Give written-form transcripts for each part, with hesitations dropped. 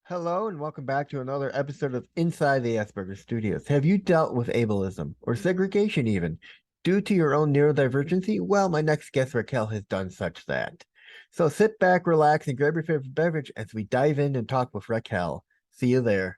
Hello and welcome back to another episode of Inside the Asperers Studios. Have you dealt with ableism or segregation even due to your own neurodivergency? Well, my next guest Raquel has done such that. So sit back, relax, and grab your favorite beverage as we dive in and talk with Raquel. See you there.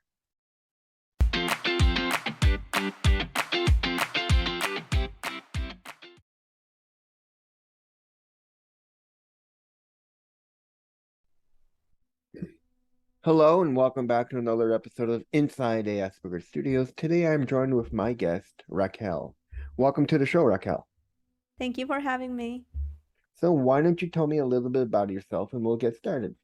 Hello and welcome back to another episode of Inside the Asperers Studios. Today I'm joined with my guest Raquel. Welcome to the show, Raquel. Thank you for having me. So why don't you tell me a little bit about yourself and we'll get started.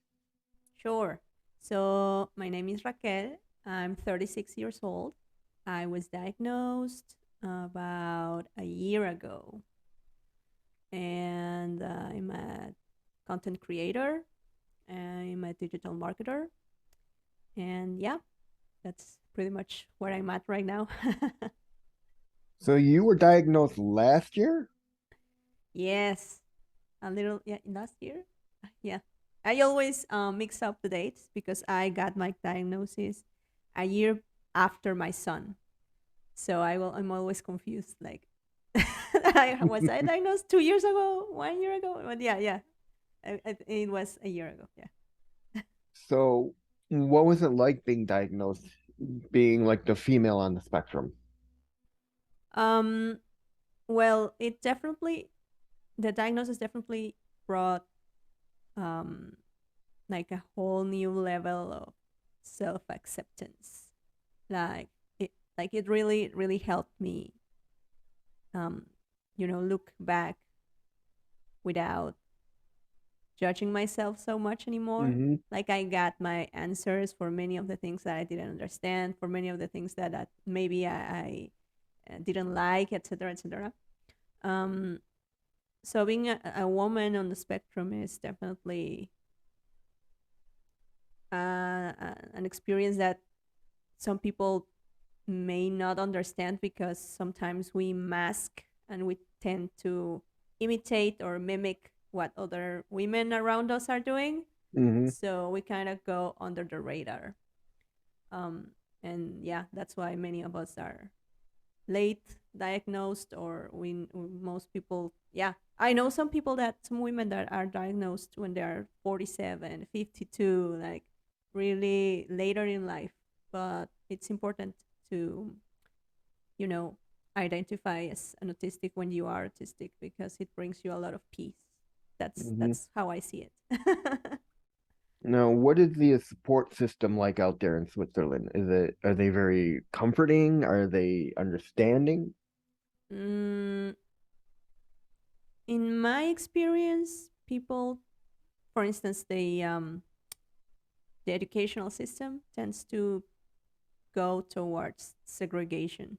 Sure. So, my name is Raquel. I'm 36 years old. I was diagnosed about a year ago, and I'm a content creator. I'm a digital marketer, and yeah, that's pretty much where I'm at right now. So you were diagnosed last year? Yes, a little, yeah, last year. Yeah, I always mix up the dates because I got my diagnosis a year after my son. So I'm always confused. Like, was I diagnosed 2 years ago, 1 year ago? But yeah, yeah, it was a year ago. Yeah. So what was it like being diagnosed, being like the female on the spectrum? Um. Well, it definitely the diagnosis definitely brought um like a whole new level of self acceptance. Like it really helped me um look back without judging myself so much anymore. Hmm. Like I got my answers for many of the things that I didn't understand, for many of the things that maybe I didn't like, etc., etc. Um, so being a woman on the spectrum is definitely an experience that some people may not understand because sometimes we mask and we tend to imitate or mimic what other women around us are doing. Hmm. So we kind of go under the radar. Um, and yeah, that's why many of us are late diagnosed, or most people, yeah. I know some women that are diagnosed when they are 47, 52, like really later in life. But it's important to, you know, identify as an autistic when you are autistic because it brings you a lot of peace. That's Hmm. that's how I see it. Now, what is the support system like out there in Switzerland? Are they very comforting? Are they understanding? mm, in my experience, people, for instance, the educational system tends to go towards segregation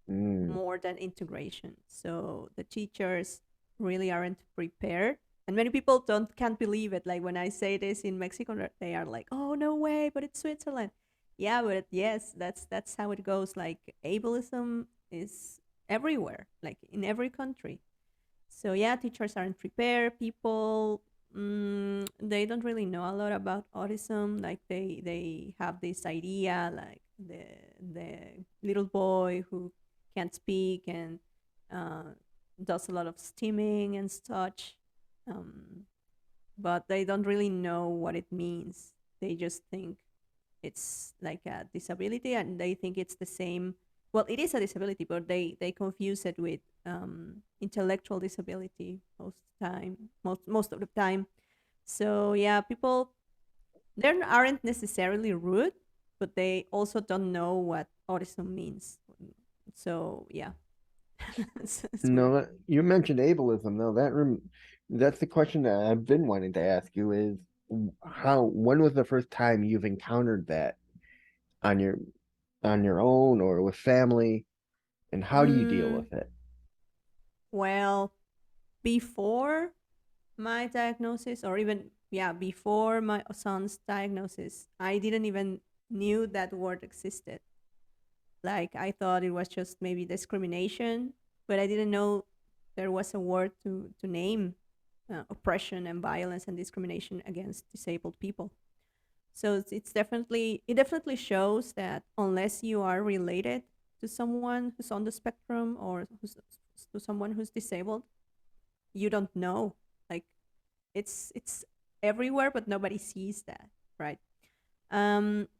Mm. more than integration. So the teachers really aren't prepared. And many people don't can't believe it. Like when I say this in Mexico, they are like, "Oh no way!" But it's Switzerland. Yeah, but yes, that's how it goes. Like ableism is everywhere, like in every country. So yeah, teachers aren't prepared. People, they don't really know a lot about autism. Like they have this idea, like the little boy who can't speak and uh, does a lot of stimming and such. Um, but they don't really know what it means. They just think it's like a disability, and they think it's the same. Well, it is a disability, but they confuse it with intellectual disability most of the time. So yeah, people, they aren't necessarily rude, but they also don't know what autism means. So yeah, it's weird. No, you mentioned ableism. No, that's the question that I've been wanting to ask you is when was the first time you've encountered that on your own or with family, and how do you deal Mm, with it? well, before my diagnosis, or even yeah, before my son's diagnosis, I didn't even knew that word existed. Like I thought it was just maybe discrimination, but I didn't know there was a word to name oppression and violence and discrimination against disabled people. So it's definitely, it definitely shows that unless you are related to someone who's on the spectrum, or who's to someone who's disabled, you don't know. Like, it's everywhere, but nobody sees that, right?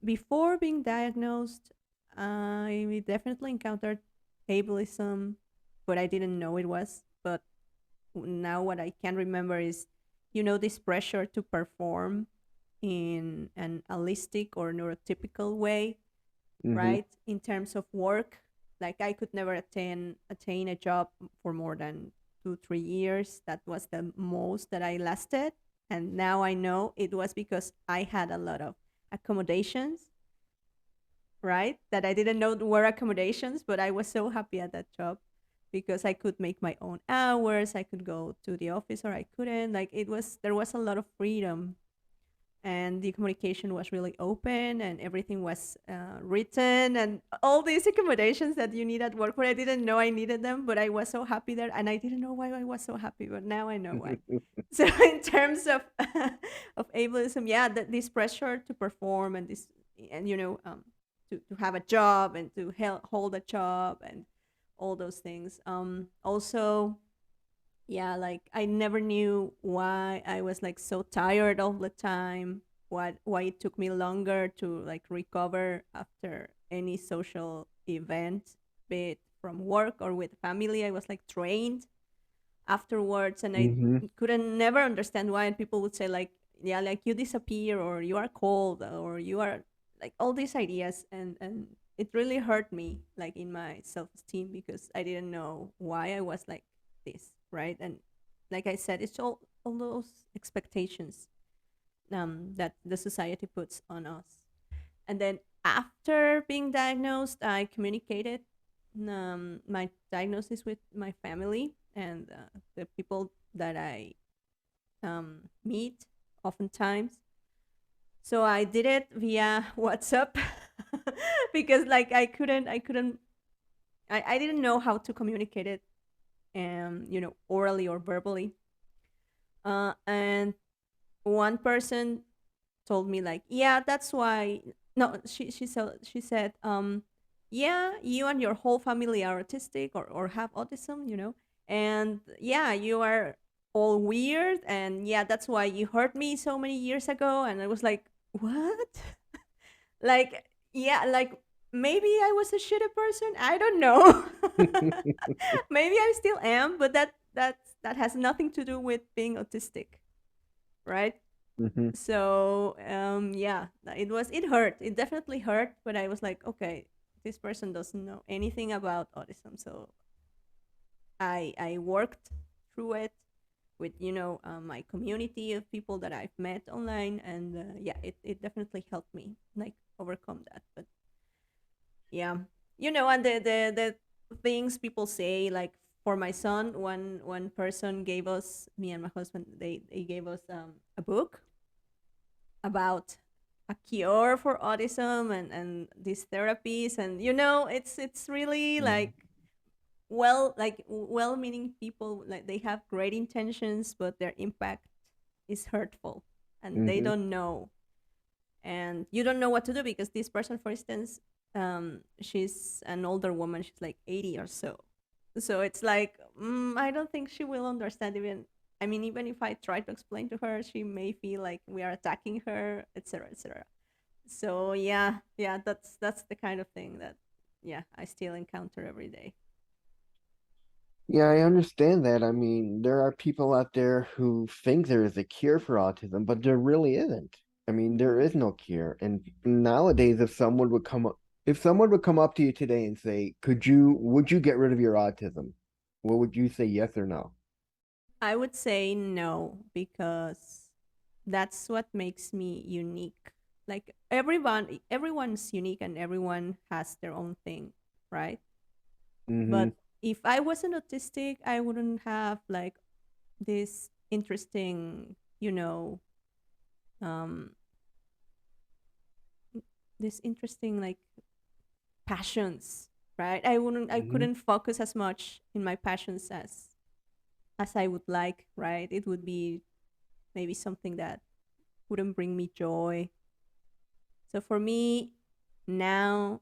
Before being diagnosed, I definitely encountered ableism, but I didn't know it was. But now what I can remember is, this pressure to perform in an holistic or neurotypical way, Mm-hmm. right? In terms of work, like I could never attain a job for more than 2 3 years. That was the most that I lasted, and now I know it was because I had a lot of accommodations, right? That I didn't know were accommodations, but I was so happy at that job because I could make my own hours. I could go to the office or I couldn't. Like, there was a lot of freedom, and the communication was really open, and everything was written, and all these accommodations that you need at work, but I didn't know I needed them, but I was so happy there, and I didn't know why I was so happy, but now I know why. So in terms of of ableism, yeah, this pressure to perform, and this, and to have a job, and to hold a job, and all those things. Also, yeah, like I never knew why I was like so tired all the time. Why it took me longer to like recover after any social event, be it from work or with family. I was like drained afterwards, and I Mm-hmm. couldn't never understand why. And people would say like, yeah, like you disappear, or you are cold, or you are, like, all these ideas, and it really hurt me, like in my self-esteem, because I didn't know why I was like this, right? And like I said, it's all those expectations that the society puts on us. And then after being diagnosed, I communicated my diagnosis with my family, and the people that I meet oftentimes. So I did it via WhatsApp because like I didn't know how to communicate it, orally or verbally. And one person told me like, yeah, that's why. No, she said, yeah, you and your whole family are autistic, or have autism, and yeah, you are all weird, and yeah, that's why you hurt me so many years ago. And I was like, what? Like, yeah, like maybe I was a shitty person, I don't know. Maybe I still am, but that has nothing to do with being autistic, right? Mm-hmm. So yeah, it hurt, it definitely hurt, but I was like, okay, this person doesn't know anything about autism. So I worked through it with my community of people that I've met online, and yeah, it definitely helped me like overcome that. But yeah, and the things people say, like, for my son, one person gave us, me and my husband, they gave us a book about a cure for autism, and these therapies, and it's really like, well-meaning people, like they have great intentions, but their impact is hurtful, and they Mm-hmm. don't know, and you don't know what to do, because this person, for instance, she's an older woman, she's like 80 or so. So it's like, I don't think she will understand. Even if I try to explain to her, she may feel like we are attacking her, etc., etc. So yeah, yeah, that's the kind of thing that, yeah, I still encounter every day. Yeah, I understand that. I mean, there are people out there who think there is a cure for autism, but there really isn't. I mean, there Mhm. is no cure. And nowadays, if someone would come up to you today and say, would you get rid of your autism? What would you say, yes or no? I would say no, because that's what makes me unique. Like, everyone's unique, and everyone has their own thing, right? Mm-hmm. But if I wasn't autistic, I wouldn't have like this interesting, um, this interesting like passions, right? I Mm-hmm. couldn't focus as much in my passions as I would like, right? It would be maybe something that wouldn't bring me joy. So for me now,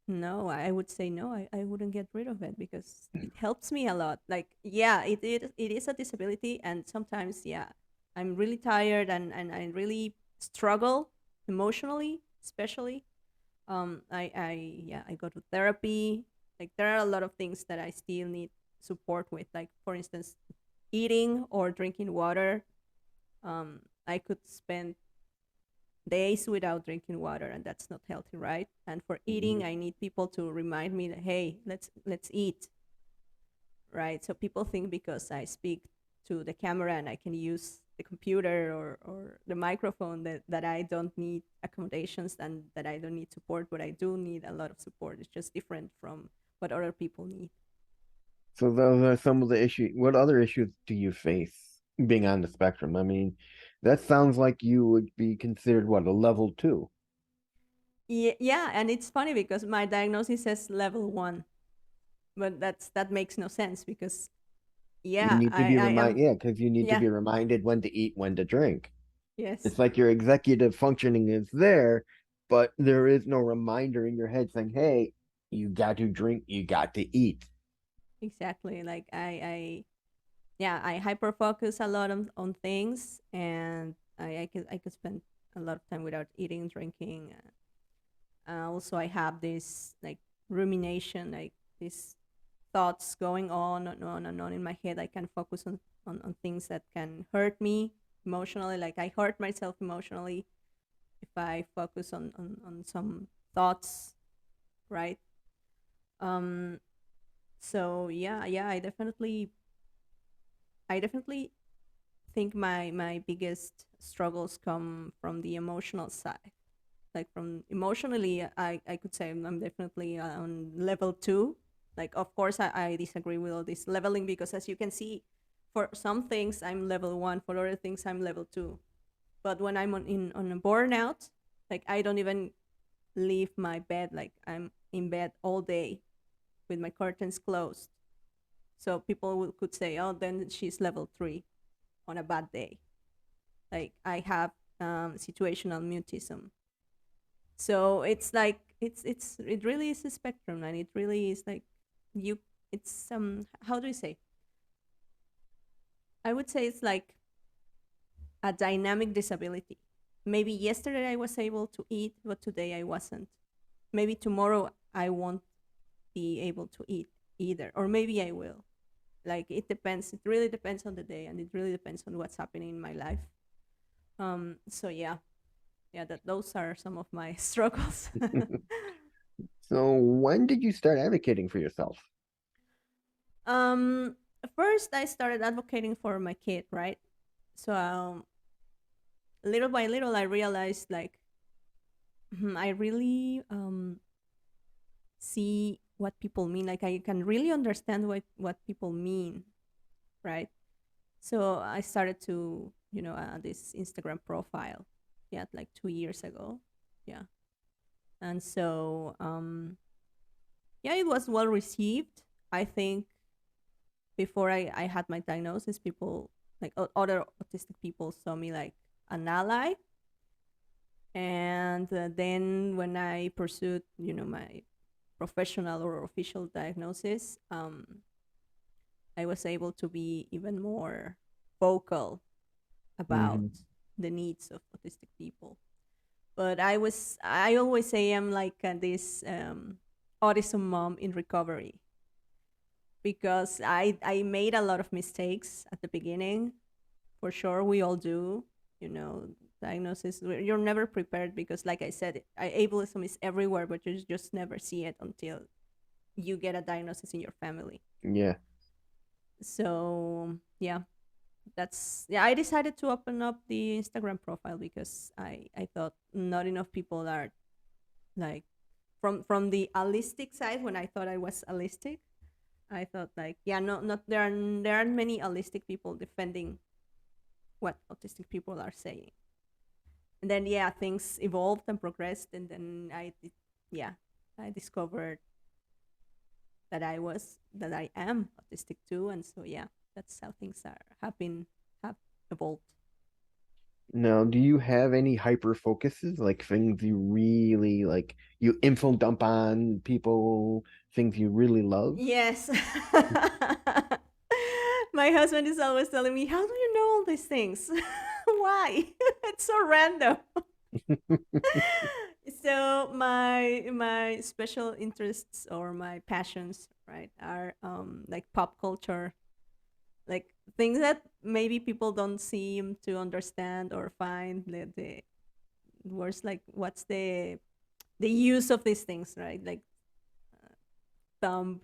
no, I would say no. I wouldn't get rid of it because it helps me a lot. Like, yeah, it is a disability, and sometimes, yeah, I'm really tired and I really struggle emotionally, especially. I go to therapy. Like, there are a lot of things that I still need support with. Like, for instance, eating or drinking water. I could spend days without drinking water, and that's not healthy, right? And for eating, Mhm. I need people to remind me that, hey, let's eat, right? So people think because I speak to the camera and I can use the computer or the microphone that I don't need accommodations and that I don't need support, but I do need a lot of support. It's just different from what other people need. So those are some of the issues. What other issues do you face being on the spectrum? I mean, that sounds like you would be considered what, a level two. Yeah, yeah, and it's funny because my diagnosis says level 1, but that makes no sense because, You yeah, need to be I am. yeah, because you need to Yeah, be reminded when to eat, when to drink. yes. It's like your executive functioning is there, but there is no reminder in your head saying, "Hey, you got to drink, you got to eat." Exactly. Like I yeah, I hyper focus a lot on things, and I could spend a lot of time without eating, drinking. Also, I have this like rumination, like these thoughts going on and on and on in my head. I can focus on things that can hurt me emotionally. Like, I hurt myself emotionally if I focus on some thoughts, right? Um. So yeah, yeah, I definitely think my biggest struggles come from the emotional side. Like, from emotionally, I could say I'm definitely on level 2. Like, of course, I disagree with all this leveling because, as you can see, for some things I'm level 1, for other things I'm level 2. But when I'm on a burnout, like, I don't even leave my bed. Like, I'm in bed all day with my curtains closed. So people could say, oh, then she's level 3 on a bad day. Like, I have situational mutism. So it's like it really is a spectrum, and it really is like, you it's how do you say, I would say it's like a dynamic disability. Maybe yesterday I was able to eat, but today I wasn't. Maybe tomorrow I won't be able to eat either, or maybe I will. Like, it depends. It really depends on the day, and it really depends on what's happening in my life. So yeah, yeah, that those are some of my struggles. So when did you start advocating for yourself? um First I started advocating for my kid, right? So little by little I realized, like, I really see what people mean. Like, I can really understand what people mean, right? So I started to, this Instagram profile, yeah, like 2 years ago. Yeah. And so yeah, it was well received. I think before I had my diagnosis, people, like, other autistic people, saw me like an ally. And then when I pursued, my professional or official diagnosis, I was able to be even more vocal about Mhm. the needs of autistic people. But I always say I'm like this autism mom in recovery, because I made a lot of mistakes at the beginning. For sure, we all do. You know, diagnosis, you're never prepared because, like I said, ableism is everywhere, but you just never see it until you get a diagnosis in your family. Yeah. So yeah, yeah. I decided to open up the Instagram profile because I thought not enough people are, like, from the allistic side. When I thought I was allistic, I thought, like, yeah, no, not there aren't many allistic people defending what autistic people are saying. And then, yeah, things evolved and progressed, and then yeah, I discovered that I am autistic too, and so yeah, that's how things have evolved. Now, do you have any hyper focuses, like things you really like, you info dump on people, things you really love? Yes. My husband is always telling me, "How do you know all these things? Why? It's so random." So my special interests or my passions, right, are like pop culture, like things that maybe people don't seem to understand or find the words, like what's the use of these things, right? Like some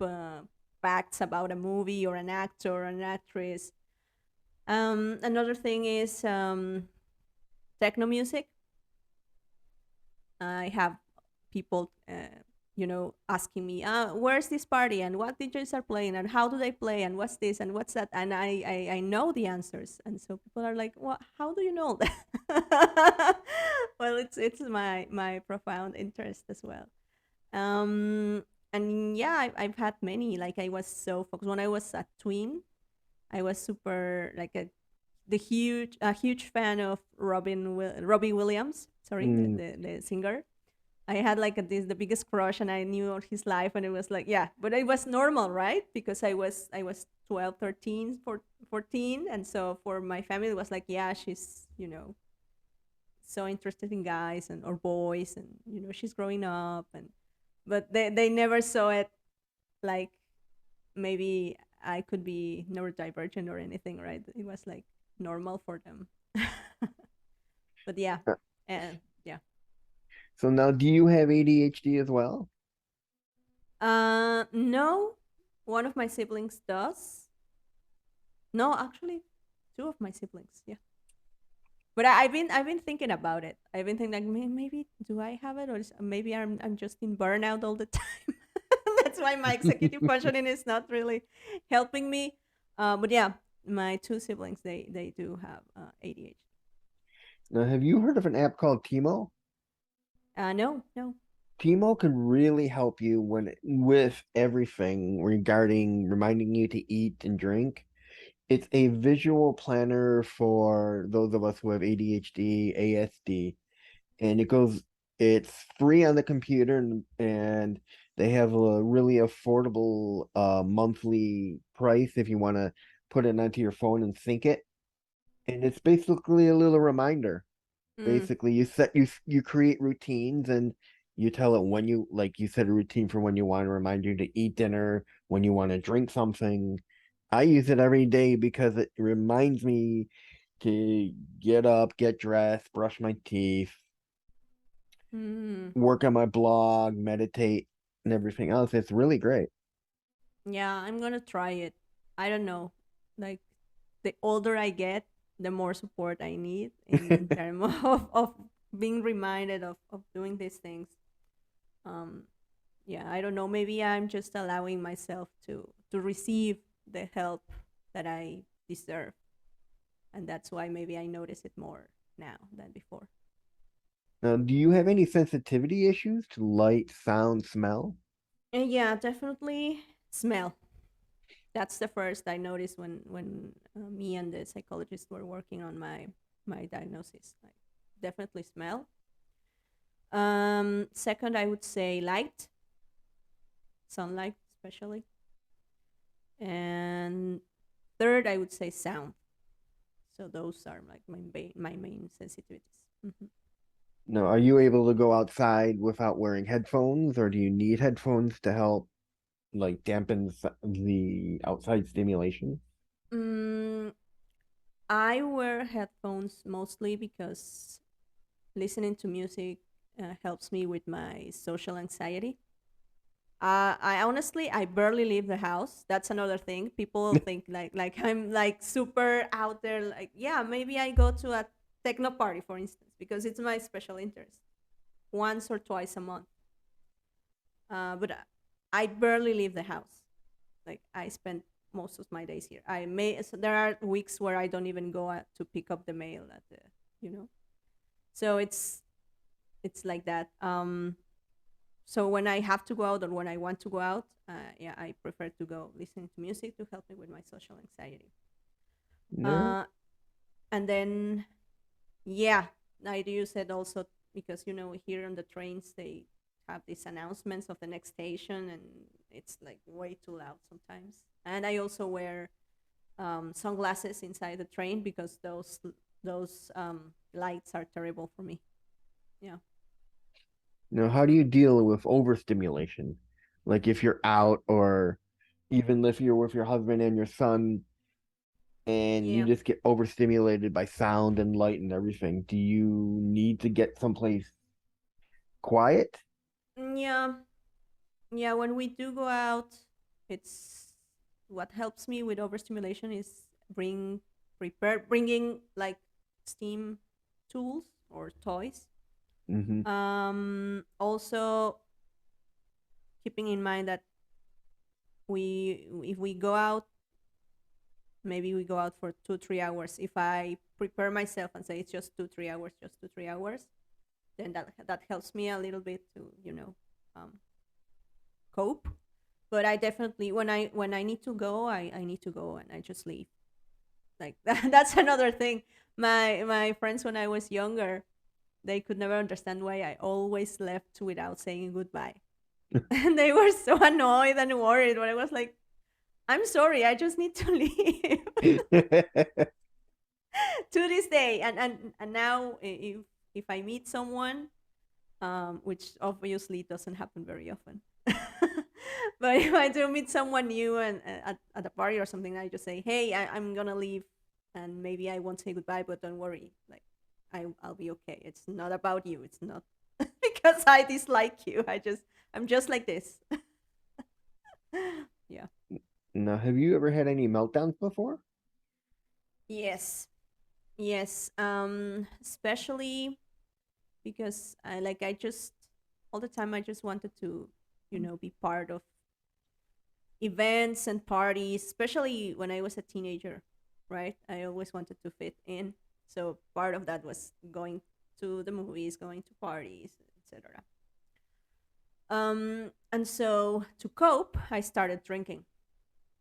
facts about a movie or an actor or an actress. Another thing is techno music. I have people, asking me, "Where's this party and what DJs are playing and how do they play and what's this and what's that?" And I know the answers, and so people are like, "What? How do you know that?" Well, it's my profound interest as well. Um, and yeah, I've had many. Like I was so focused when I was a twin. I was super like a huge fan of Robbie Williams. Sorry, Mm, the singer. I had like the biggest crush, and I knew all his life, and it was like, yeah, but it was normal, right? Because I was 12, 13, 14, and so for my family, it was like, yeah, she's so interested in guys and or boys, and she's growing up, and but they never saw it like maybe I could be neurodivergent or anything, right? It was like normal for them. But yeah, uh, and yeah. so now, do you have ADHD as well? No, one of my siblings does. No, actually, two of my siblings. Yeah, but I've been thinking about it. I've been thinking like, maybe do I have it, or maybe I'm just in burnout all the time. That's why my executive functioning is not really helping me. But yeah, my two siblings, they do have ADHD. Now, have you heard of an app called Timo? No, no. Timo can really help you when with everything regarding reminding you to eat and drink. It's a visual planner for those of us who have ADHD, ASD, and it's free on the computer, and they have a really affordable monthly price if you want to put it onto your phone and sync it. And it's basically a little reminder. Mm, Basically, you create routines and you tell it when you like you set a routine for when you want to remind you to eat dinner, when you want to drink something. I use it every day because it reminds me to get up, get dressed, brush my teeth, mm. work on my blog, meditate, and everything else. It's really great. Yeah, I'm gonna try it. I don't know. Like the older I get, the more support I need in terms of being reminded of doing these things. Um, yeah, I don't know. Maybe I'm just allowing myself to receive the help that I deserve, and that's why maybe I notice it more now than before. Now, do you have any sensitivity issues to light, sound, smell? And yeah, definitely smell. That's the first I noticed when me and the psychologist were working on my diagnosis. Like definitely smell. Second, I would say light, sunlight especially, and third, I would say sound. So those are like my main sensitivities. Hmm. No, are you able to go outside without wearing headphones, or do you need headphones to help like dampen the outside stimulation? Mm, I wear headphones mostly because listening to music helps me with my social anxiety. I honestly, I barely leave the house. That's another thing. People think like I'm like super out there. Like, yeah, maybe I go to a techno party, for instance, because it's my special interest once or twice a month. But I barely leave the house. Like I spend most of my days here. So there are weeks where I don't even go out to pick up the mail at the, you know. So it's like that. So when I have to go out or when I want to go out, yeah, I prefer to go listening to music to help me with my social anxiety. No. Uh, and then Yeah, I do use it also because here on the trains they have these announcements of the next station, and it's like way too loud sometimes. And I also wear sunglasses inside the train because those lights are terrible for me. Yeah. Now, how do you deal with overstimulation? Like if you're out or even if you're with your husband and your son and you Yeah. just get overstimulated by sound and light and everything, do you need to get someplace quiet? Yeah. Yeah, when we do go out, it's what helps me with overstimulation is bringing like steam tools or toys. Hmm. Also keeping in mind that if we go out, maybe we go out for 2 3 hours. If I prepare myself and say it's just 2 3 hours, just 2 3 hours, then that helps me a little bit to um, cope. But I definitely, when I need to go, I need to go, and I just leave. Like that's another thing. My friends when I was younger, they could never understand why I always left without saying goodbye. And they were so annoyed and worried. But I was like, I'm sorry, I just need to leave. To this day. And now, if I meet someone, which obviously doesn't happen very often. But if I do meet someone new and at a party or something, I just say, "Hey, I'm gonna leave, and maybe I won't say goodbye, but don't worry, like I'll be okay. It's not about you. It's not because I dislike you. I'm just like this." Yeah. Now, have you ever had any meltdowns before? Yes. Yes. Especially because I just all the time I just wanted to be part of events and parties, especially when I was a teenager, right? I always wanted to fit in. So part of that was going to the movies, going to parties, etc. And so to cope, I started drinking.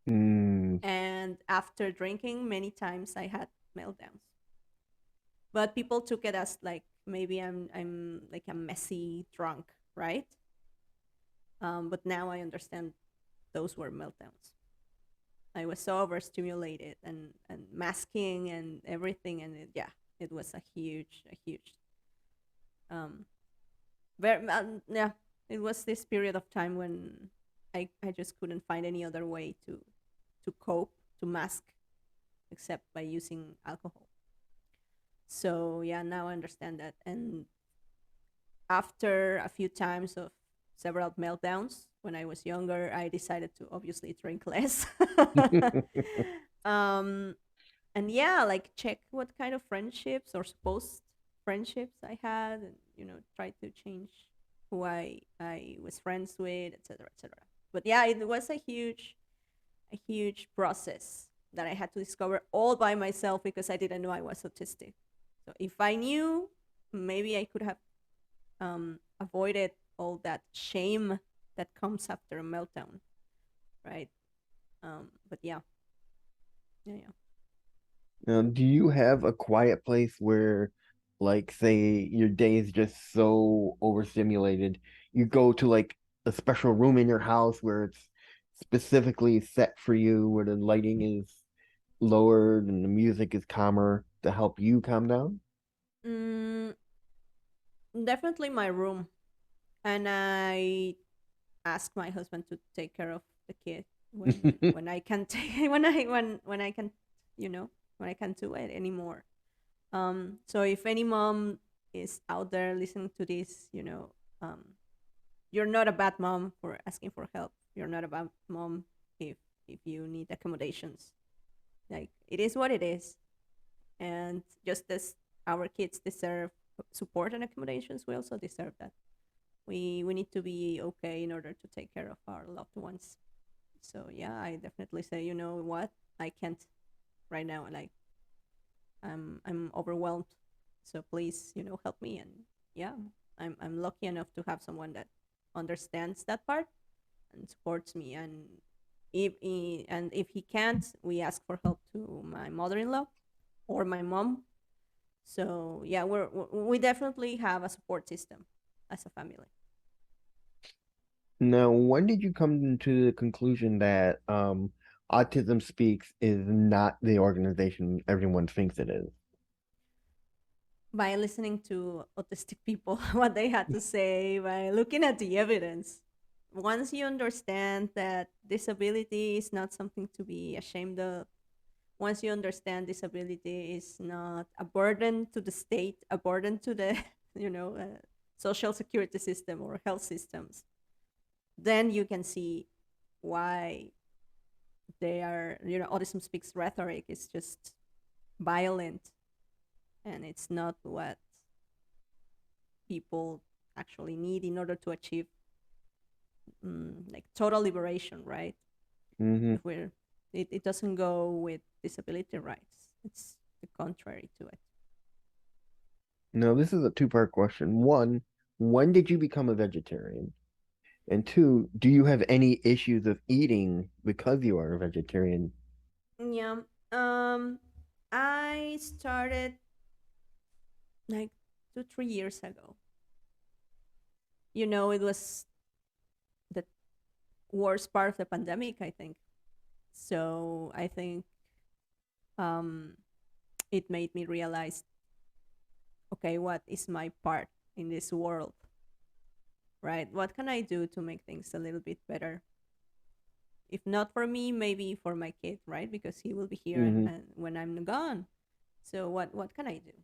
Mm. And after drinking, many times I had meltdowns. But people took it as like maybe I'm like a messy drunk, right? But now I understand those were meltdowns. I was so overstimulated and masking and everything, and yeah, it was a huge, um, yeah, it was this period of time when I just couldn't find any other way to cope, to mask, except by using alcohol. So yeah, now I understand that, and after a few times of several meltdowns when I was younger, I decided to obviously drink less. um, and yeah, like check what kind of friendships or supposed friendships I had, and try to change who I was friends with, etc., etc. But yeah, it was a huge process that I had to discover all by myself because I didn't know I was autistic. So if I knew, maybe I could have avoided all that shame that comes after a meltdown, right? But yeah, yeah, yeah. Do you have a quiet place where, like, say your day is just so overstimulated, you go to like a special room in your house where it's specifically set for you, where the lighting is lowered and the music is calmer to help you calm down? Mm, definitely my room, and I ask my husband to take care of the kid when I can take when I can, you know, when I can't do it anymore. So if any mom is out there listening to this, you're not a bad mom for asking for help. You're not a bad mom if you need accommodations. Like it is what it is, and just as our kids deserve support and accommodations, we also deserve that. We need to be okay in order to take care of our loved ones. So yeah, I definitely say, you know what, I can't right now. Like I'm overwhelmed. So please, help me. And yeah, I'm lucky enough to have someone that understands that part and supports me. And if he can't, we ask for help to my mother-in-law or my mom. So yeah, we definitely have a support system as a family. Now, when did you come to the conclusion that Autism Speaks is not the organization everyone thinks it is? By listening to autistic people, what they had to say, by looking at the evidence. Once you understand that disability is not something to be ashamed of, once you understand disability is not a burden to the state, a burden to the social security system or health systems, then you can see why they are, Autism Speaks rhetoric is just violent, and it's not what people actually need in order to achieve like total liberation, right? Hmm. If we're it doesn't go with disability rights. It's the contrary to it. Now, this is a two-part question. One, when did you become a vegetarian? And two, do you have any issues of eating because you are a vegetarian? Yeah. Um, I started like 2 3 years ago. It was the worst part of the pandemic, I think. So I think um, it made me realize, okay, what is my part in this world, right? What can I do to make things a little bit better? If not for me, maybe for my kid, right? Because he will be here Hmm. and when I'm gone. So what can I do?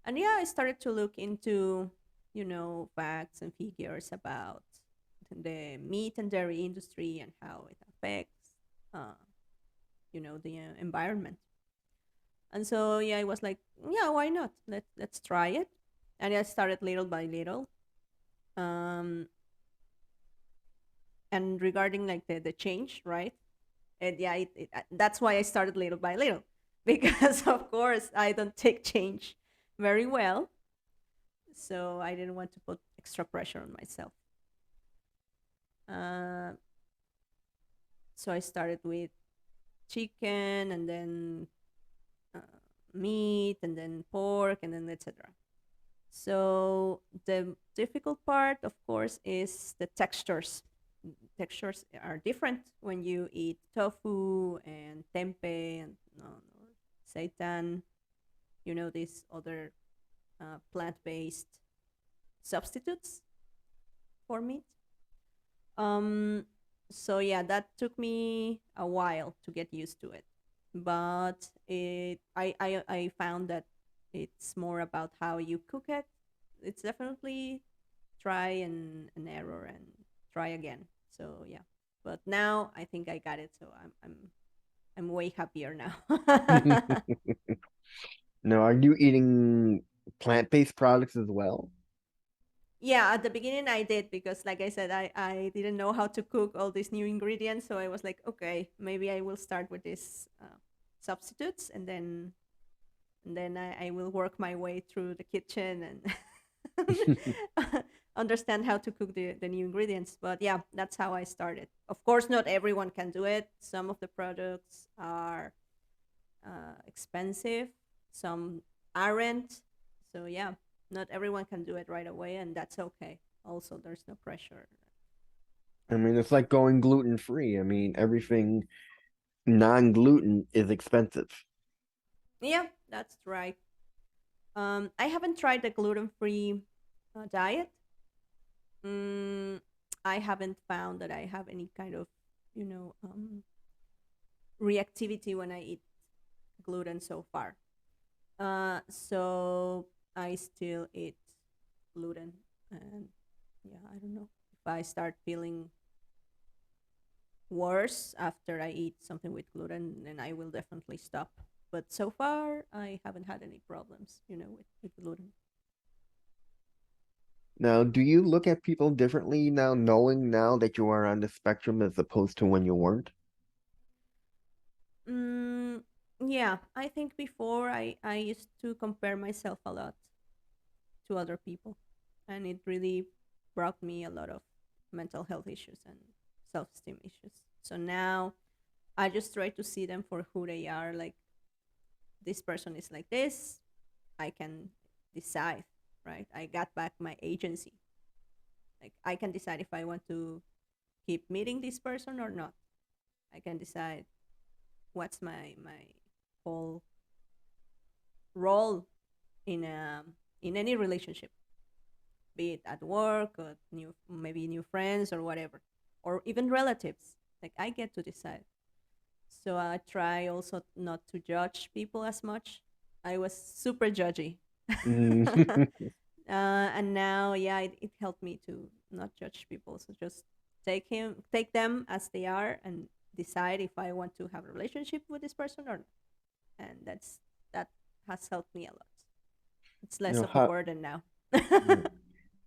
And yeah, I started to look into, facts and figures about the meat and dairy industry and how it affects, uh, the environment. And so yeah, I was like, yeah, why not? Let's try it. And I started little by little. Um, and regarding like the change, right? And yeah, that's why I started little by little, because of course I don't take change very well, so I didn't want to put extra pressure on myself. Uh, so I started with chicken, and then uh, meat, and then pork, and then etc. So the difficult part, of course, is the textures. Textures are different when you eat tofu and tempeh and seitan. These other plant-based substitutes for meat. Um, so yeah, that took me a while to get used to it, but I found that it's more about how you cook it. It's definitely try and error and try again. So yeah, but now I think I got it. So I'm way happier now. Now, are you eating plant-based products as well? Yeah, at the beginning I did, because like I said, I didn't know how to cook all these new ingredients, so I was like, okay, maybe I will start with these substitutes, and then I will work my way through the kitchen and understand how to cook the new ingredients. But yeah, that's how I started. Of course, not everyone can do it. Some of the products are expensive, some aren't. So yeah, not everyone can do it right away, and that's okay. Also, there's no pressure. I mean, it's like going gluten-free. I mean, everything non-gluten is expensive. Yeah, that's right. I haven't tried the gluten-free diet. Mm, I haven't found that I have any kind of, reactivity when I eat gluten so far. So I still eat gluten, and yeah, I don't know if I start feeling worse after I eat something with gluten, then I will definitely stop. But so far, I haven't had any problems, with gluten. Now, do you look at people differently now, knowing now that you are on the spectrum as opposed to when you weren't? Mm, yeah, I think before I used to compare myself a lot to other people, and it really brought me a lot of mental health issues and self esteem issues. So now I just try to see them for who they are. Like, this person is like this. I can decide, right? I got back my agency. Like I can decide if I want to keep meeting this person or not. I can decide what's my whole role in any relationship, be it at work or maybe new friends or whatever, or even relatives. Like I get to decide. So I try also not to judge people as much. I was super judgy. Mm. And now, yeah, it helped me to not judge people. So just take them as they are, and decide if I want to have a relationship with this person or not. And that has helped me a lot. It's less Now, of a how burden now.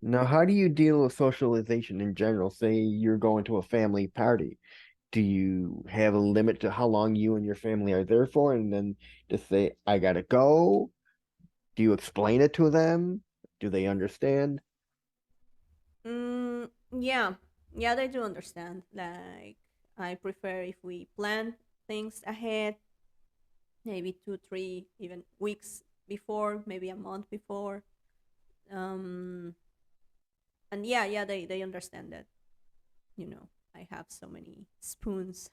now how do you deal with socialization in general? Say you're going to a family party. Do you have a limit to how long you and your family are there for? And then just say, I gotta go. Do you explain it to them? Do they understand? Yeah, yeah, they do understand. Like, I prefer if we plan things ahead, maybe 2, 3, even weeks before, maybe a month before. Um, and yeah, yeah, they understand that. I have so many spoons.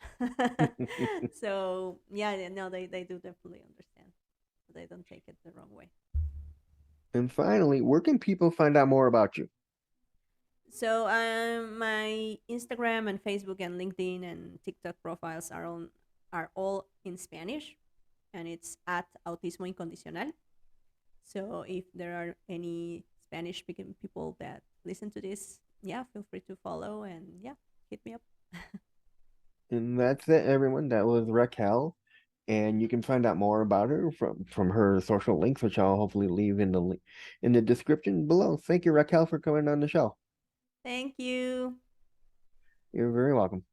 So yeah, no, they do definitely understand. They don't take it the wrong way. And finally, where can people find out more about you? So my Instagram and Facebook and LinkedIn and TikTok profiles are all in Spanish, and it's at Autismo Incondicional. So if there are any Spanish speaking people that listen to this, yeah, feel free to follow and yeah, hit me up. And that's it, everyone. That was Raquel. And you can find out more about her from her social links, which I'll hopefully leave in in the description below. Thank you, Raquel, for coming on the show. Thank you. You're very welcome.